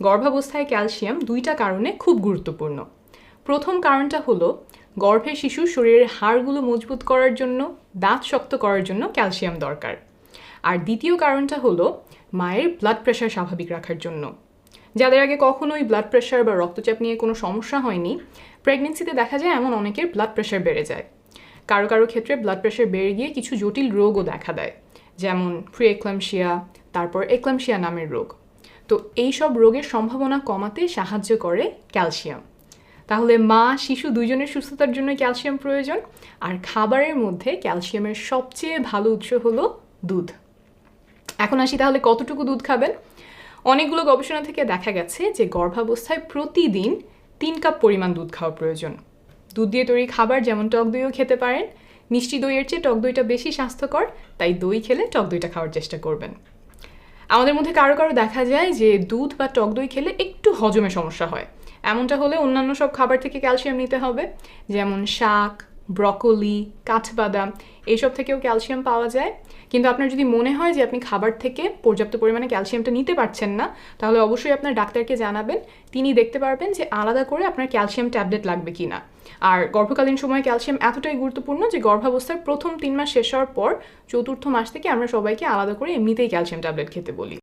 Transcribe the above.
গর্ভাবস্থায় ক্যালসিয়াম দুইটা কারণে খুব গুরুত্বপূর্ণ। প্রথম কারণটা হলো গর্ভের শিশুর শরীরের হাড়গুলো মজবুত করার জন্য, দাঁত শক্ত করার জন্য ক্যালসিয়াম দরকার। আর দ্বিতীয় কারণটা হলো মায়ের ব্লাড প্রেশার স্বাভাবিক রাখার জন্য। যাদের আগে কখনোই ব্লাড প্রেশার বা রক্তচাপ নিয়ে কোনো সমস্যা হয়নি, প্রেগনেন্সিতে দেখা যায় এমন অনেকের ব্লাড প্রেশার বেড়ে যায়। কারো কারো ক্ষেত্রে ব্লাড প্রেশার বেড়ে গিয়ে কিছু জটিল রোগও দেখা দেয়, যেমন প্রি-এক্লাম্পসিয়া, তারপর এক্লাম্পসিয়া নামের রোগ। তো এই সব রোগের সম্ভাবনা কমাতে সাহায্য করে ক্যালসিয়াম। তাহলে মা শিশু দুইজনের সুস্থতার জন্য ক্যালসিয়াম প্রয়োজন। আর খাবারের মধ্যে ক্যালসিয়ামের সবচেয়ে ভালো উৎস হলো দুধ। এখন আসি তাহলে কতটুকু দুধ খাবেন। অনেকগুলো গবেষণা থেকে দেখা গেছে যে গর্ভাবস্থায় প্রতিদিন 3 কাপ পরিমাণ দুধ খাওয়া প্রয়োজন। দুধ দিয়ে তৈরি খাবার যেমন টক দইও খেতে পারেন। মিষ্টি দইয়ের চেয়ে টক দইটা বেশি স্বাস্থ্যকর, তাই দই খেলে টক দইটা খাওয়ার চেষ্টা করবেন। আমাদের মধ্যে কারো কারো দেখা যায় যে দুধ বা টক দই খেলে একটু হজমে সমস্যা হয়। এমনটা হলে অন্যান্য সব খাবার থেকে ক্যালসিয়াম নিতে হবে, যেমন শাক, ব্রকোলি, কাঠবাদাম, এইসব থেকেও ক্যালসিয়াম পাওয়া যায়। কিন্তু আপনার যদি মনে হয় যে আপনি খাবার থেকে পর্যাপ্ত পরিমাণে ক্যালসিয়ামটা নিতে পারছেন না, তাহলে অবশ্যই আপনার ডাক্তারকে জানাবেন। তিনি দেখতে পারবেন যে আলাদা করে আপনার ক্যালসিয়াম ট্যাবলেট লাগবে কিনা। আর গর্ভকালীন সময়ে ক্যালসিয়াম এতটাই গুরুত্বপূর্ণ যে গর্ভাবস্থার প্রথম 3 মাস শেষ হওয়ার পর 4র্থ মাস থেকে আমরা সবাইকে আলাদা করে এমনিতেই ক্যালসিয়াম ট্যাবলেট খেতে বলি।